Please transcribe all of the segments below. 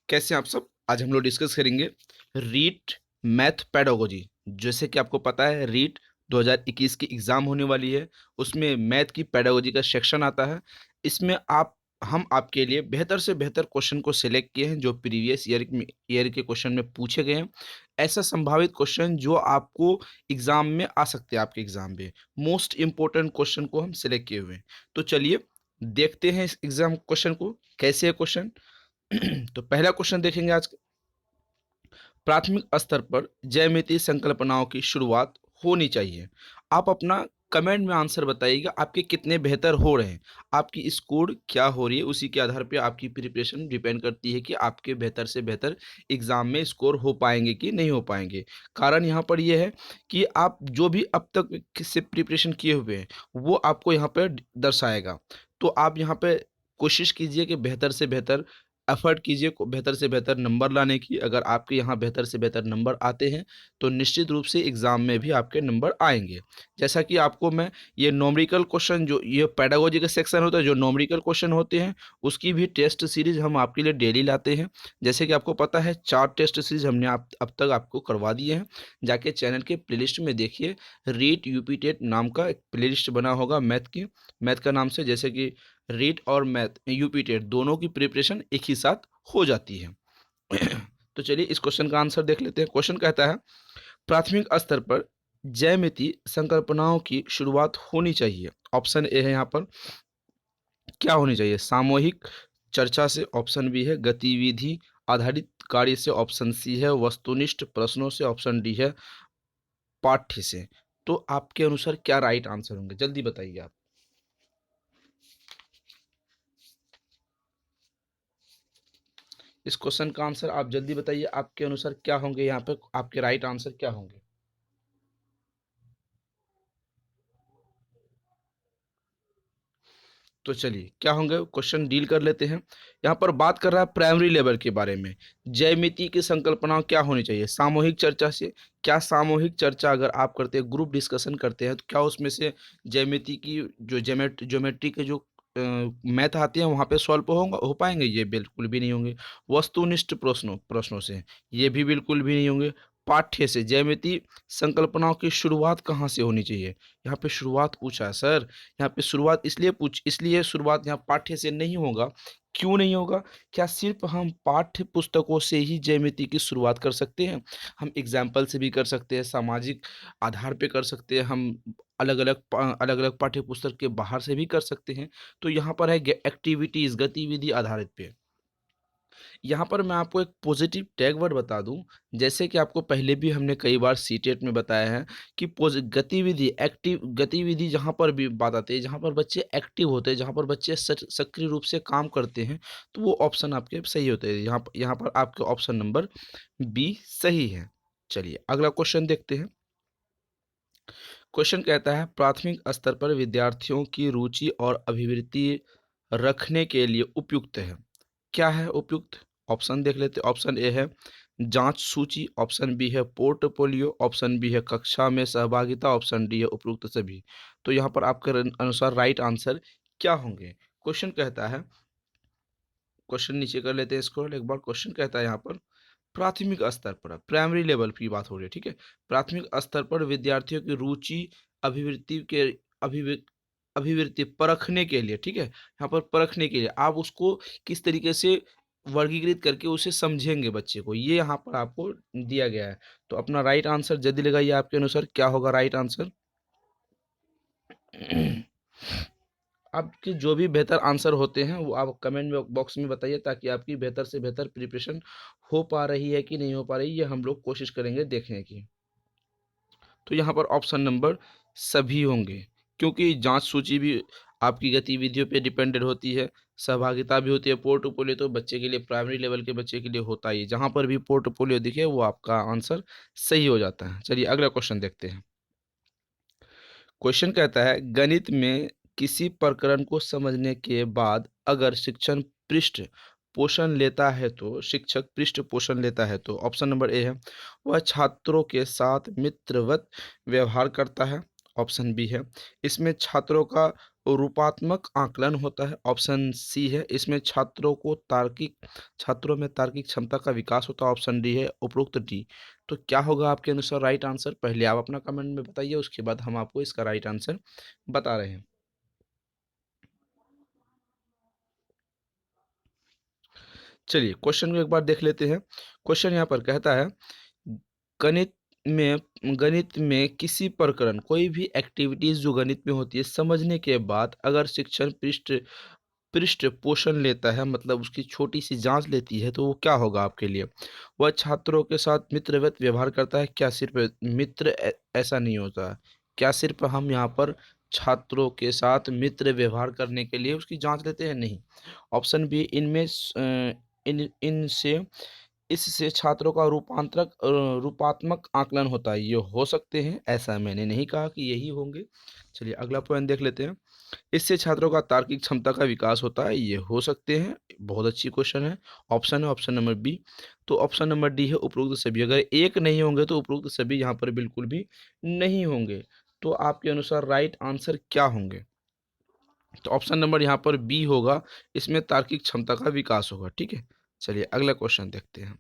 कैसे हैं आप सब? आज हम लोग डिस्कस करेंगे रीट मैथ पेडागोजी। जैसे कि आपको पता है रीट 2021 की एग्ज़ाम होने वाली है, उसमें मैथ की पेडागोजी का सेक्शन आता है। इसमें आप हम आपके लिए बेहतर से बेहतर क्वेश्चन को सिलेक्ट किए हैं जो प्रीवियस ईयर के क्वेश्चन में पूछे गए हैं। ऐसा संभावित क्वेश्चन जो आपको एग्ज़ाम में आ सकते हैं, आपके एग्ज़ाम में मोस्ट इम्पोर्टेंट क्वेश्चन को हम सिलेक्ट किए हुए हैं। तो चलिए देखते हैं इस एग्ज़ाम क्वेश्चन को, कैसे है क्वेश्चन। तो पहला क्वेश्चन देखेंगे आज। प्राथमिक स्तर पर ज्यामितीय संकल्पनाओं की शुरुआत होनी चाहिए। आप अपना कमेंट में आंसर बताइएगा, आपके कितने बेहतर हो रहे हैं, आपकी स्कोर क्या हो रही है। उसी के आधार पे आपकी प्रिपरेशन डिपेंड करती है कि आपके बेहतर से बेहतर एग्जाम में स्कोर हो पाएंगे कि नहीं हो पाएंगे। कारण यहाँ पर यह है कि आप जो भी अब तक से प्रिपरेशन किए हुए हैं वो आपको यहाँ पर दर्शाएगा। तो आप यहाँ पे कोशिश कीजिए कि बेहतर से बेहतर एफर्ट कीजिए को बेहतर से बेहतर नंबर लाने की। अगर आपके यहाँ बेहतर से बेहतर नंबर आते हैं तो निश्चित रूप से एग्ज़ाम में भी आपके नंबर आएंगे। जैसा कि आपको मैं ये नॉमरिकल क्वेश्चन, जो ये पेडागोजी का सेक्शन होता है, जो नॉमरिकल क्वेश्चन होते हैं उसकी भी टेस्ट सीरीज हम आपके लिए डेली लाते हैं। जैसे कि आपको पता है 4 टेस्ट सीरीज हमने अब तक आपको करवा दिए हैं। जाके चैनल के प्लेलिस्ट में देखिए, रीट यूपी टेट नाम का एक प्लेलिस्ट बना होगा मैथ का नाम से। जैसे कि रीट और मैथ यूपी टेट दोनों की प्रिपरेशन एक ही साथ हो जाती है। तो चलिए इस क्वेश्चन का आंसर देख लेते हैं। क्वेश्चन कहता है प्राथमिक स्तर पर ज्यामिति संकल्पनाओं की शुरुआत होनी चाहिए। ऑप्शन ए है यहाँ पर, क्या होनी चाहिए? सामूहिक चर्चा से। ऑप्शन बी है गतिविधि आधारित कार्य से। ऑप्शन सी है वस्तुनिष्ठ प्रश्नों से। ऑप्शन डी है पाठ्य से। तो आपके अनुसार क्या राइट आंसर होंगे, जल्दी बताइए आप। इस क्वेश्चन का आंसर आप जल्दी बताइए, आपके अनुसार क्या होंगे, यहाँ पे आपके राइट आंसर क्या होंगे। तो चलिए क्या होंगे, क्वेश्चन डील कर लेते हैं। यहाँ पर बात कर रहा है प्राइमरी लेवल के बारे में। ज्यामिति की संकल्पना क्या होनी चाहिए? सामूहिक चर्चा से। क्या सामूहिक चर्चा अगर आप करते हैं, ग्रुप डिस्कशन करते हैं, तो क्या उसमें से ज्यामिति की जो ज्योमेट्री के जो मैथ आते हैं वहाँ पे सॉल्व हो पाएंगे? ये बिल्कुल भी नहीं होंगे। वस्तुनिष्ठ प्रश्नों से, ये भी बिल्कुल भी नहीं होंगे। पाठ्य से, ज्यामिति संकल्पनाओं की शुरुआत कहाँ से होनी चाहिए? यहाँ पे शुरुआत पूछा है सर। यहाँ पे शुरुआत इसलिए शुरुआत यहाँ पाठ्य से नहीं होगा। क्यों नहीं होगा? क्या सिर्फ हम पाठ्य पुस्तकों से ही ज्यामिति की शुरुआत कर सकते हैं? हम एग्जाम्पल से भी कर सकते हैं, सामाजिक आधार पे कर सकते हैं, हम अलग अलग पाठ्य पुस्तक के बाहर से भी कर सकते हैं। तो यहाँ पर है एक्टिविटीज, गतिविधि आधारित पे। यहाँ पर मैं आपको एक पॉजिटिव टैग वर्ड बता दूं। जैसे कि आपको पहले भी हमने कई बार सीटेट में बताया है कि गतिविधि, एक्टिव गतिविधि जहाँ पर भी बात आती है, जहाँ पर बच्चे एक्टिव होते हैं, जहाँ पर बच्चे सक्रिय रूप से काम करते हैं, तो वो ऑप्शन आपके सही होते हैं। यहाँ पर आपके ऑप्शन नंबर बी सही है। चलिए अगला क्वेश्चन देखते हैं। क्वेश्चन कहता है प्राथमिक स्तर पर विद्यार्थियों की रुचि और अभिवृत्ति रखने के लिए उपयुक्त है। क्या है उपयुक्त? ऑप्शन देख लेते हैं। ऑप्शन ए है जांच सूची। ऑप्शन बी है पोर्टफोलियो। ऑप्शन बी है कक्षा में सहभागिता। ऑप्शन डी है उपयुक्त सभी। तो यहाँ पर आपके अनुसार राइट आंसर क्या होंगे? क्वेश्चन कहता है, क्वेश्चन नीचे कर लेते हैं इसको एक बार। क्वेश्चन कहता है यहाँ पर प्राथमिक स्तर पर, प्राइमरी लेवल की बात हो रही है, ठीक है। प्राथमिक स्तर पर विद्यार्थियों की रुचि अभिवृत्ति के अभिवृत्ति अभिवृत्ति परखने के लिए, ठीक है, यहाँ पर परखने के लिए आप उसको किस तरीके से वर्गीकृत करके उसे समझेंगे बच्चे को, ये यहाँ पर आपको दिया गया है। तो अपना राइट आंसर जल्दी लगाइए, आपके अनुसार क्या होगा राइट आंसर। आपके जो भी बेहतर आंसर होते हैं वो आप कमेंट बॉक्स में बताइए, ताकि आपकी बेहतर से बेहतर प्रिपरेशन हो पा रही है कि नहीं हो पा रही, ये हम लोग कोशिश करेंगे देखने की। तो यहाँ पर ऑप्शन नंबर सभी होंगे, क्योंकि जांच सूची भी आपकी गतिविधियों पे डिपेंडेंट होती है, सहभागिता भी होती है। पोर्टफोलियो तो बच्चे के लिए, प्राइमरी लेवल के बच्चे के लिए होता ही है, जहाँ पर भी पोर्टफोलियो दिखे वो आपका आंसर सही हो जाता है। चलिए अगला क्वेश्चन देखते हैं। क्वेश्चन कहता है गणित में किसी प्रकरण को समझने के बाद अगर शिक्षक पृष्ठ पोषण लेता है तो ऑप्शन नंबर ए है वह छात्रों के साथ मित्रवत व्यवहार करता है। ऑप्शन बी है इसमें छात्रों का रूपात्मक आकलन होता है, ऑप्शन सी है इसमें छात्रों में तार्किक क्षमता का विकास होता है, ऑप्शन डी है उपरोक्त डी। तो क्या होगा आपके अनुसार राइट आंसर, पहले आप अपना कमेंट में बताइए, उसके बाद हम आपको इसका राइट आंसर बता रहे हैं। चलिए क्वेश्चन को एक बार देख लेते हैं। क्वेश्चन यहाँ पर कहता है गणित में गणित में किसी प्रकरण कोई भी एक्टिविटीज जो गणित में होती है समझने के बाद अगर शिक्षण पृष्ठ पृष्ठ पोषण लेता है, मतलब उसकी छोटी सी जांच लेती है, तो वो क्या होगा आपके लिए? वह छात्रों के साथ मित्रवत व्यवहार करता है, क्या सिर्फ ऐसा नहीं होता है? क्या सिर्फ हम यहाँ पर छात्रों के साथ मित्र व्यवहार करने के लिए उसकी जांच लेते हैं? नहीं। ऑप्शन बी इनमें इन इनसे इससे छात्रों का रूपात्मक आकलन होता है, ये हो सकते हैं, ऐसा मैंने नहीं कहा कि यही होंगे। चलिए अगला पॉइंट देख लेते हैं। इससे छात्रों का तार्किक क्षमता का विकास होता है, ये हो सकते हैं। बहुत अच्छी क्वेश्चन है। ऑप्शन है ऑप्शन नंबर बी। तो ऑप्शन नंबर डी है उपरोक्त सभी, अगर एक नहीं होंगे तो उपरोक्त सभी यहाँ पर बिल्कुल भी नहीं होंगे। तो आपके अनुसार राइट आंसर क्या होंगे? तो ऑप्शन नंबर यहाँ पर बी होगा, इसमें तार्किक क्षमता का विकास होगा। ठीक है, चलिए अगला क्वेश्चन देखते हैं।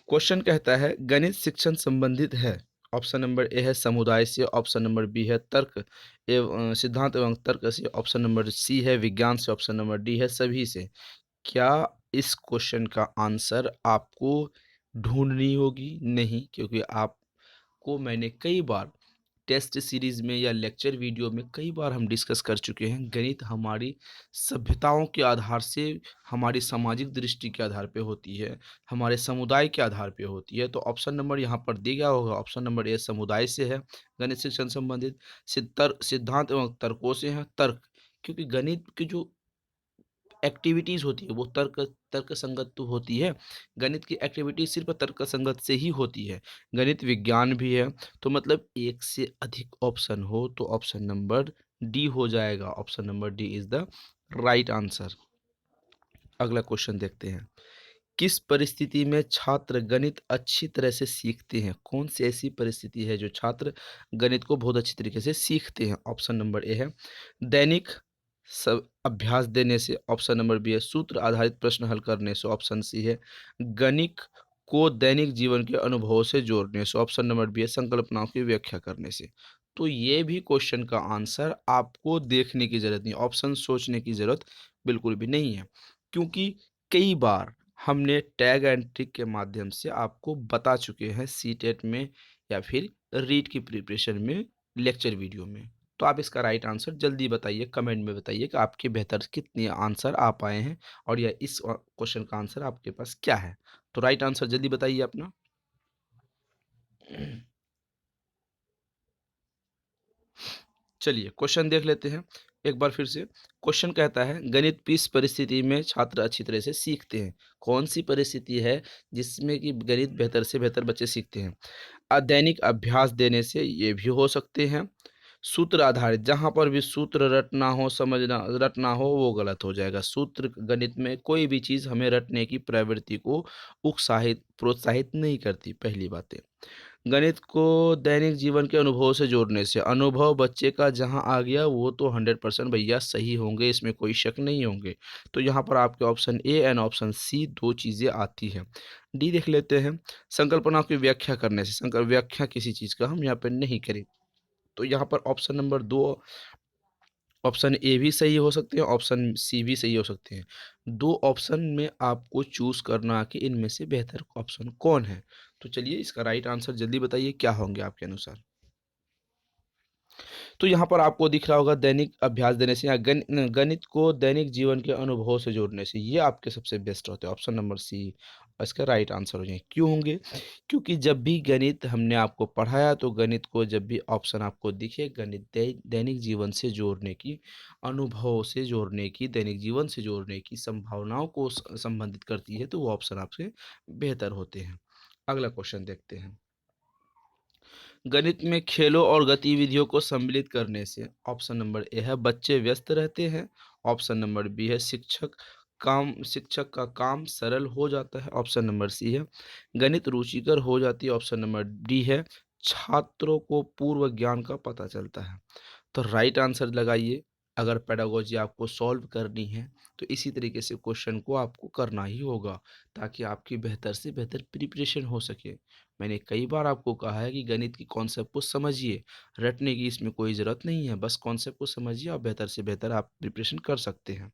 क्वेश्चन कहता है गणित शिक्षण संबंधित है। ऑप्शन नंबर ए है समुदाय से, ऑप्शन नंबर बी है तर्क एवं सिद्धांत एवं तर्क से, ऑप्शन नंबर सी है विज्ञान से, ऑप्शन नंबर डी है सभी से। क्या इस क्वेश्चन का आंसर आपको ढूंढनी होगी? नहीं, क्योंकि आपको मैंने कई बार टेस्ट सीरीज में या लेक्चर वीडियो में कई बार हम डिस्कस कर चुके हैं, गणित हमारी सभ्यताओं के आधार से, हमारी सामाजिक दृष्टि के आधार पे होती है, हमारे समुदाय के आधार पे होती है। तो ऑप्शन नंबर यहाँ पर दिया गया होगा, ऑप्शन नंबर ए समुदाय से है, गणित शिक्षण संबंधित सिद्धांत एवं तर्कों से है, तर्क, क्योंकि गणित की जो एक्टिविटीज होती है वो तर्क संगत तो होती है। गणित की एक्टिविटी सिर्फ तर्क संगत से ही होती है। गणित विज्ञान भी है। तो मतलब एक से अधिक ऑप्शन हो तो ऑप्शन नंबर डी हो जाएगा। Option number D is the right answer. अगला क्वेश्चन देखते हैं। किस परिस्थिति में छात्र गणित अच्छी तरह से सीखते हैं? कौन सी ऐसी परिस्थिति है जो छात्र गणित को बहुत अच्छी तरीके से सीखते हैं? ऑप्शन नंबर ए है दैनिक सब अभ्यास देने से, ऑप्शन नंबर बी है सूत्र आधारित प्रश्न हल करने से, ऑप्शन सी है गणित को दैनिक जीवन के अनुभवों से जोड़ने से, ऑप्शन नंबर बी है संकल्पनाओं की व्याख्या करने से। तो ये भी क्वेश्चन का आंसर आपको देखने की जरूरत नहीं, ऑप्शन सोचने की जरूरत बिल्कुल भी नहीं है, क्योंकि कई बार हमने टैग एंड ट्रिक के माध्यम से आपको बता चुके हैं सीटेट में या फिर रीट की प्रिपरेशन में, लेक्चर वीडियो में। तो आप इसका राइट आंसर जल्दी बताइए, कमेंट में बताइए कि आपके बेहतर कितने आंसर आ पाए हैं और या इस क्वेश्चन का आंसर आपके पास क्या है। तो राइट आंसर जल्दी बताइए अपना। चलिए क्वेश्चन देख लेते हैं एक बार फिर से। क्वेश्चन कहता है गणित किस परिस्थिति में छात्र अच्छी तरह से सीखते हैं? कौन सी परिस्थिति है जिसमें कि गणित बेहतर से बेहतर बच्चे सीखते हैं? दैनिक अभ्यास देने से, ये भी हो सकते हैं। सूत्र आधारित, जहाँ पर भी सूत्र रटना हो, समझना रटना हो, वो गलत हो जाएगा। सूत्र गणित में कोई भी चीज़ हमें रटने की प्रवृत्ति को उत्साहित प्रोत्साहित नहीं करती, पहली बात है। गणित को दैनिक जीवन के अनुभव से जोड़ने से, अनुभव बच्चे का जहाँ आ गया वो तो 100% भैया सही होंगे, इसमें कोई शक नहीं होंगे। तो यहाँ पर आपके option A and option C दो चीज़ें आती हैं। डी देख लेते हैं। संकल्पना की व्याख्या करने से, संकल्प व्याख्या किसी चीज़ का हम यहाँ पर नहीं करें। तो यहाँ पर ऑप्शन नंबर दो, ऑप्शन ए भी सही हो सकते हैं, ऑप्शन सी भी सही हो सकते हैं। दो ऑप्शन में आपको चूज करना कि इनमें से बेहतर ऑप्शन कौन है। तो चलिए इसका राइट आंसर जल्दी बताइए क्या होंगे आपके अनुसार। तो यहाँ पर आपको दिख रहा होगा दैनिक अभ्यास देने से या गणित को दैनिक जीवन के अनुभवों से जोड़ने से, ये आपके सबसे बेस्ट होते हैं। ऑप्शन नंबर सी इसका राइट आंसर हो जाए। क्यों होंगे? क्योंकि जब भी गणित हमने आपको पढ़ाया तो गणित को जब भी ऑप्शन आपको दिखे गणित दैनिक जीवन से जोड़ने की, अनुभवों से जोड़ने की, दैनिक जीवन से जोड़ने की संभावनाओं को संबंधित करती है, तो वो ऑप्शन आपसे बेहतर होते हैं। अगला क्वेश्चन देखते हैं। गणित में खेलों और गतिविधियों को सम्मिलित करने से, ऑप्शन नंबर ए है बच्चे व्यस्त रहते हैं, ऑप्शन नंबर बी है शिक्षक का काम सरल हो जाता है, ऑप्शन नंबर सी है गणित रुचिकर हो जाती है, ऑप्शन नंबर डी है छात्रों को पूर्व ज्ञान का पता चलता है। तो राइट आंसर लगाइए। अगर पेडागोजी आपको सॉल्व करनी है तो इसी तरीके से क्वेश्चन को आपको करना ही होगा, ताकि आपकी बेहतर से बेहतर प्रिपरेशन हो सके। मैंने कई बार आपको कहा है कि गणित की कॉन्सेप्ट को समझिए, रटने की इसमें कोई ज़रूरत नहीं है, बस कॉन्सेप्ट को समझिए और बेहतर से बेहतर आप प्रिपरेशन कर सकते हैं।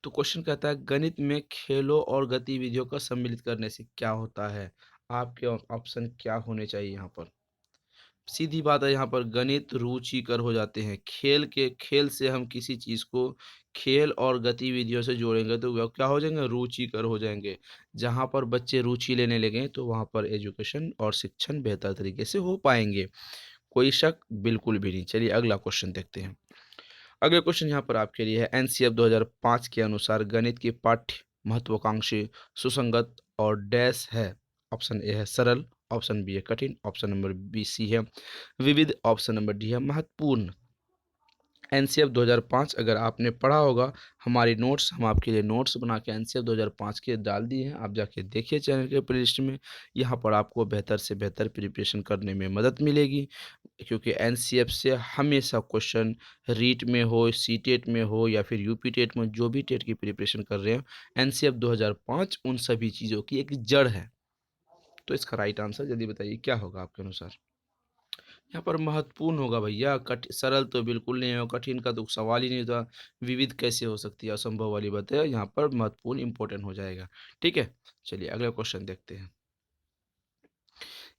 तो क्वेश्चन कहता है गणित में खेलों और गतिविधियों का सम्मिलित करने से क्या होता है? आपके ऑप्शन क्या होने चाहिए यहाँ पर? सीधी बात है, यहाँ पर गणित रुचिकर हो जाते हैं। खेल से हम किसी चीज़ को खेल और गतिविधियों से जोड़ेंगे तो वह क्या हो जाएंगे? रुचिकर हो जाएंगे। जहाँ पर बच्चे रुचि लेने लगें तो वहाँ पर एजुकेशन और शिक्षण बेहतर तरीके से हो पाएंगे। कोई शक बिल्कुल भी नहीं। चलिए अगला क्वेश्चन देखते हैं। अगला क्वेश्चन यहाँ पर आपके लिए है, एनसीएफ 2005 के अनुसार गणित की पाठ्य महत्वाकांक्षी सुसंगत और डैश है। ऑप्शन ए है सरल, ऑप्शन बी है कठिन, ऑप्शन नंबर बी सी है विविध, ऑप्शन नंबर डी है महत्वपूर्ण। एनसीएफ 2005 अगर आपने पढ़ा होगा, हमारी नोट्स हम आपके लिए नोट्स बना के एनसीएफ 2005 के डाल दिए हैं, आप जाके देखिए चैनल के प्लेलिस्ट में। यहाँ पर आपको बेहतर से बेहतर प्रिपरेशन करने में मदद मिलेगी, क्योंकि एनसीएफ से हमेशा क्वेश्चन रीट में हो, सीटेट में हो या फिर यूपी टेट में, जो भी टेट की प्रिपरेशन कर रहे हो, एनसीएफ 2005 उन सभी चीज़ों की एक जड़ है। तो इसका राइट आंसर जल्दी बताइए क्या होगा आपके अनुसार? यहाँ पर महत्वपूर्ण होगा भैया। सरल तो बिल्कुल नहीं होगा, कठिन का तो सवाल ही नहीं था, विविध कैसे हो सकती है, असंभव वाली बात है। यहाँ पर महत्वपूर्ण इंपॉर्टेंट हो जाएगा। ठीक है, चलिए अगला क्वेश्चन देखते हैं।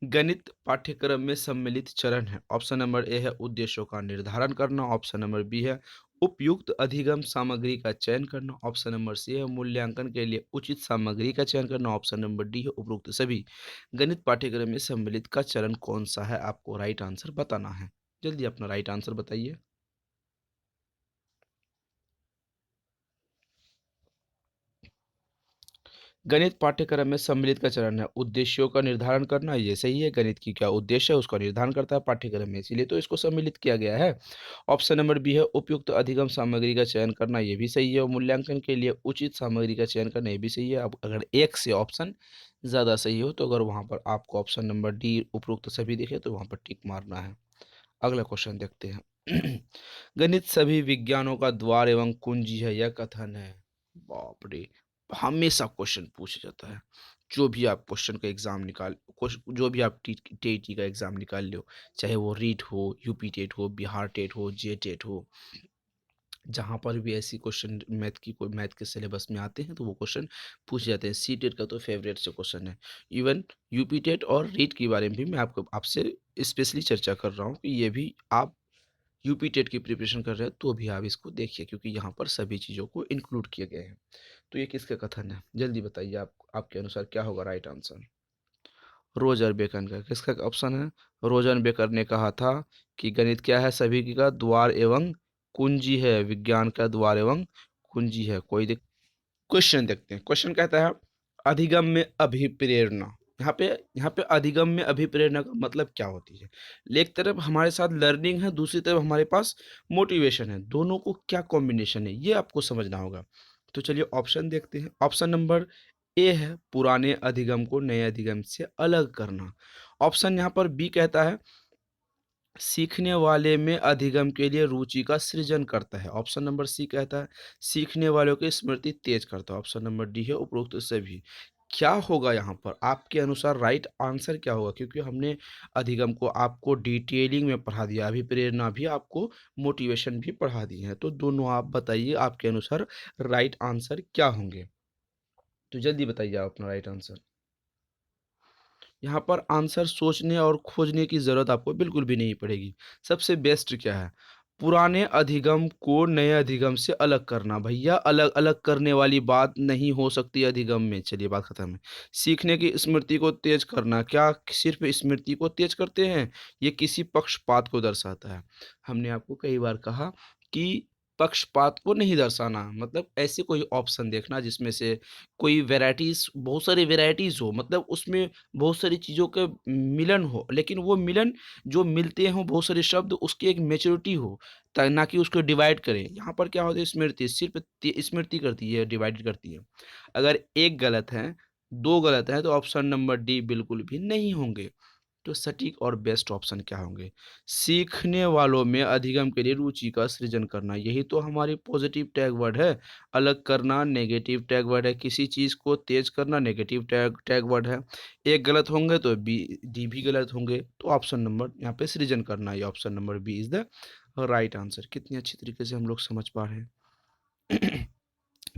गणित पाठ्यक्रम में सम्मिलित चरण है। ऑप्शन नंबर ए है उद्देश्यों का निर्धारण करना, ऑप्शन नंबर बी है उपयुक्त अधिगम सामग्री का चयन करना, ऑप्शन नंबर सी है मूल्यांकन के लिए उचित सामग्री का चयन करना, ऑप्शन नंबर डी है उपरोक्त सभी। गणित पाठ्यक्रम में सम्मिलित का चरण कौन सा है? आपको राइट आंसर बताना है। जल्दी अपना राइट आंसर बताइए। गणित पाठ्यक्रम में सम्मिलित का चरण है उद्देश्यों का निर्धारण करना, ये सही है। गणित की क्या उद्देश्य है उसका निर्धारण करता है पाठ्यक्रम में, इसीलिए तो इसको सम्मिलित किया गया है। ऑप्शन नंबर बी है उपयुक्त अधिगम सामग्री का चयन करना, ये भी सही है। और मूल्यांकन के लिए उचित सामग्री का चयन करना, ये भी सही है। अब अगर एक से ऑप्शन ज़्यादा सही हो तो अगर वहाँ पर आपको ऑप्शन नंबर डी उपरोक्त सभी दिखे तो वहाँ पर टिक मारना है। अगला क्वेश्चन देखते हैं। गणित सभी विज्ञानों का द्वार एवं कुंजी है, यह कथन है। बाप रे, हमेशा क्वेश्चन पूछा जाता है। जो भी आप क्वेश्चन का एग्जाम निकाल जो भी आप टीटी का एग्जाम निकाल लो, चाहे वो रीट हो, यूपी टेट हो, बिहार टेट हो, जे टेट हो, जहाँ पर भी ऐसी क्वेश्चन मैथ के सिलेबस में आते हैं तो वो क्वेश्चन पूछे जाते हैं। सी टेट का तो फेवरेट से क्वेश्चन है। इवन यूपी टेट और रीट के बारे में भी मैं आपसे स्पेशली चर्चा कर रहा हूँ कि ये भी आप यूपी टेट की प्रिपरेशन कर रहे हैं तो भी आप इसको देखिए, क्योंकि यहाँ पर सभी चीज़ों को इंक्लूड किए गए हैं। तो ये किसका कथन है? जल्दी बताइए, आपके अनुसार क्या होगा राइट आंसर? रोजर बेकन का। किसका ऑप्शन है? रोजर बेकन ने कहा था कि गणित क्या है? सभी का द्वार एवं कुंजी है, विज्ञान का द्वार एवं कुंजी है। क्वेश्चन देखते हैं। क्वेश्चन कहता है अधिगम में अभिप्रेरणा। यहाँ पे अधिगम में अभिप्रेरणा का मतलब क्या होती है? एक तरफ हमारे साथ लर्निंग है, दूसरी तरफ हमारे पास मोटिवेशन है, दोनों को क्या कॉम्बिनेशन है ये आपको समझना होगा। तो चलिए ऑप्शन देखते हैं। ऑप्शन नंबर ए है पुराने अधिगम को नए अधिगम से अलग करना। ऑप्शन यहाँ पर बी कहता है सीखने वाले में अधिगम के लिए रुचि का सृजन करता है। ऑप्शन नंबर सी कहता है सीखने वालों की स्मृति तेज करता है। ऑप्शन नंबर डी है उपरोक्त सभी। क्या होगा यहाँ पर आपके अनुसार राइट आंसर क्या होगा? क्योंकि हमने अधिगम को आपको डिटेलिंग में पढ़ा दिया, अभिप्रेरणा भी आपको मोटिवेशन भी पढ़ा दी है, तो दोनों आप बताइए आपके अनुसार राइट आंसर क्या होंगे? तो जल्दी बताइए आप अपना राइट आंसर। यहाँ पर आंसर सोचने और खोजने की ज़रूरत आपको बिल्कुल भी नहीं पड़ेगी। सबसे बेस्ट क्या है? पुराने अधिगम को नए अधिगम से अलग करना। भैया अलग-अलग करने वाली बात नहीं हो सकती अधिगम में। चलिए बात खत्म है। सीखने की स्मृति को तेज करना, क्या सिर्फ़ स्मृति को तेज करते हैं? ये किसी पक्षपात को दर्शाता है। हमने आपको कई बार कहा कि पक्षपात को नहीं दर्शाना, मतलब ऐसे कोई ऑप्शन देखना जिसमें से कोई वैराइटीज़, बहुत सारी वैराइटीज़ हो, मतलब उसमें बहुत सारी चीज़ों का मिलन हो, लेकिन वो मिलन जो मिलते हों बहुत सारे शब्द उसकी एक मैच्योरिटी हो, ना कि उसको डिवाइड करें। यहाँ पर क्या होता है स्मृति सिर्फ स्मृति करती है, डिवाइड करती है। अगर एक गलत है, दो गलत है तो ऑप्शन नंबर डी बिल्कुल भी नहीं होंगे। तो सटीक और बेस्ट ऑप्शन क्या होंगे? सीखने वालों में अधिगम के लिए रुचि का सृजन करना, यही तो हमारी पॉजिटिव टैग वर्ड है। अलग करना नेगेटिव टैग वर्ड है। किसी चीज़ को तेज करना नेगेटिव टैग टैग वर्ड है। एक गलत होंगे तो बी डी भी गलत होंगे। तो ऑप्शन नंबर यहाँ पे सृजन करना, ये option number B is the right answer. कितनी अच्छी तरीके से हम लोग समझ पा रहे हैं।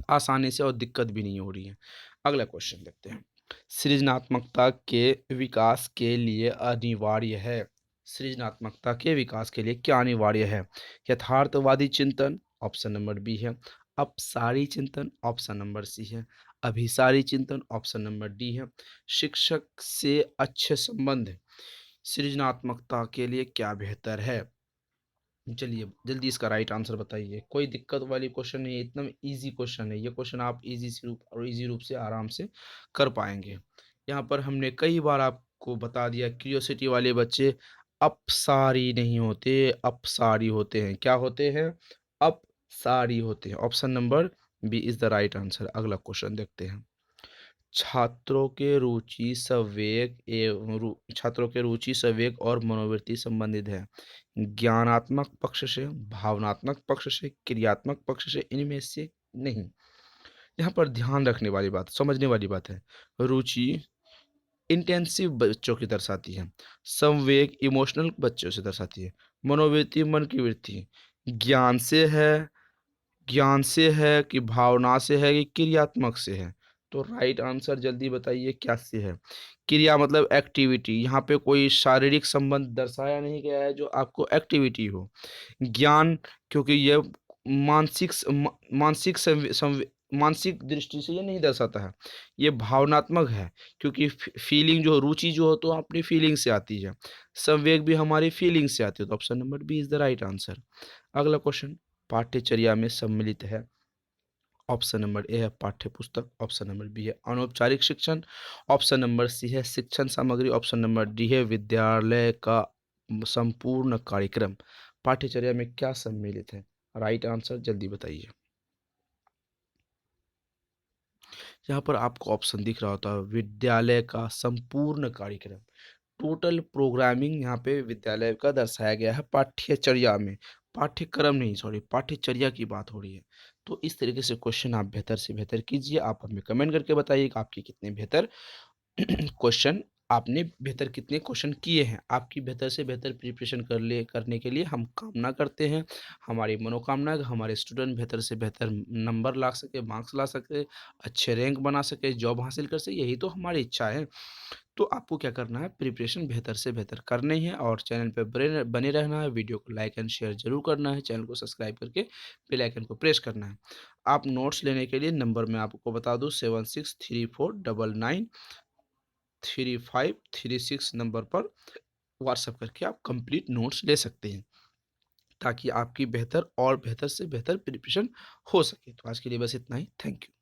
आसानी से और दिक्कत भी नहीं हो रही है। अगला क्वेश्चन देखते हैं। सृजनात्मकता के विकास के लिए अनिवार्य है। सृजनात्मकता के विकास के लिए क्या अनिवार्य है? यथार्थवादी चिंतन, ऑप्शन नंबर बी है। अपसारी चिंतन, ऑप्शन नंबर सी है। अभिसारी चिंतन, ऑप्शन नंबर डी है। शिक्षक से अच्छे संबंध सृजनात्मकता के लिए क्या बेहतर है? चलिए जल्दी इसका राइट आंसर बताइए। कोई दिक्कत वाली क्वेश्चन नहीं है, एकदम इजी क्वेश्चन है। ये क्वेश्चन आप इजी रूप से आराम से कर पाएंगे। यहाँ पर हमने कई बार आपको बता दिया, क्यूरियोसिटी वाले बच्चे अपसारी नहीं होते, अपसारी होते हैं। क्या होते हैं? अपसारी होते हैं। Option number B is the right answer. अगला क्वेश्चन देखते हैं। छात्रों के रुचि संवेग और मनोवृत्ति संबंधित है। ज्ञानात्मक पक्ष से, भावनात्मक पक्ष से, क्रियात्मक पक्ष से, इनमें से नहीं। यहाँ पर ध्यान रखने वाली बात, समझने वाली बात है। रुचि इंटेंसिव बच्चों की दर्शाती है। संवेग इमोशनल बच्चों से दर्शाती है। मनोवृत्ति मन की वृत्ति। ज्ञान से है, ज्ञान से है कि भावना से है कि क्रियात्मक से है? तो राइट आंसर जल्दी बताइए क्या से है? क्रिया मतलब एक्टिविटी, यहाँ पे कोई शारीरिक संबंध दर्शाया नहीं गया है जो आपको एक्टिविटी हो। ज्ञान, क्योंकि ये मानसिक मानसिक मानसिक दृष्टि से ये नहीं दर्शाता है। ये भावनात्मक है, क्योंकि फीलिंग जो रुचि जो हो तो अपनी फीलिंग से आती है। संवेग भी हमारी फीलिंग से आती है। तो option number B is the right answer. अगला क्वेश्चन पाठ्यचर्या में सम्मिलित है। ऑप्शन नंबर ए है पाठ्य पुस्तक, ऑप्शन नंबर बी है अनौपचारिक शिक्षण, ऑप्शन नंबर सी है शिक्षण सामग्री, ऑप्शन नंबर डी है विद्यालय का संपूर्ण कार्यक्रम। पाठ्यचर्या में क्या सम्मिलित है? राइट आंसर जल्दी बताइए। यहाँ पर आपको ऑप्शन दिख रहा होता है विद्यालय का संपूर्ण कार्यक्रम। टोटल प्रोग्रामिंग यहाँ पे विद्यालय का दर्शाया गया है पाठ्यचर्या में। पाठ्यक्रम नहीं, सॉरी, पाठ्यचर्या की बात हो रही है। तो इस तरीके से क्वेश्चन आप बेहतर से बेहतर कीजिए। आप हमें कमेंट करके बताइए कि आपके कितने बेहतर क्वेश्चन, आपने बेहतर कितने क्वेश्चन किए हैं। आपकी बेहतर से बेहतर प्रिपरेशन करने के लिए हम कामना करते हैं। हमारी मनोकामना है कि हमारे स्टूडेंट बेहतर से बेहतर नंबर ला सके, मार्क्स ला सके, अच्छे रैंक बना सके, जॉब हासिल कर सके। यही तो हमारी इच्छा है। तो आपको क्या करना है? प्रिपरेशन बेहतर से बेहतर करनी है और चैनल पे बने रहना है। वीडियो को लाइक एंड शेयर जरूर करना है। चैनल को सब्सक्राइब करके बेल आइकन को प्रेस करना है। आप नोट्स लेने के लिए नंबर मैं आपको बता दूं 7634993536 नंबर पर व्हाट्सएप करके आप कंप्लीट नोट्स ले सकते हैं, ताकि आपकी बेहतर और बेहतर से बेहतर प्रिपरेशन हो सके। तो आज के लिए बस इतना ही। Thank you.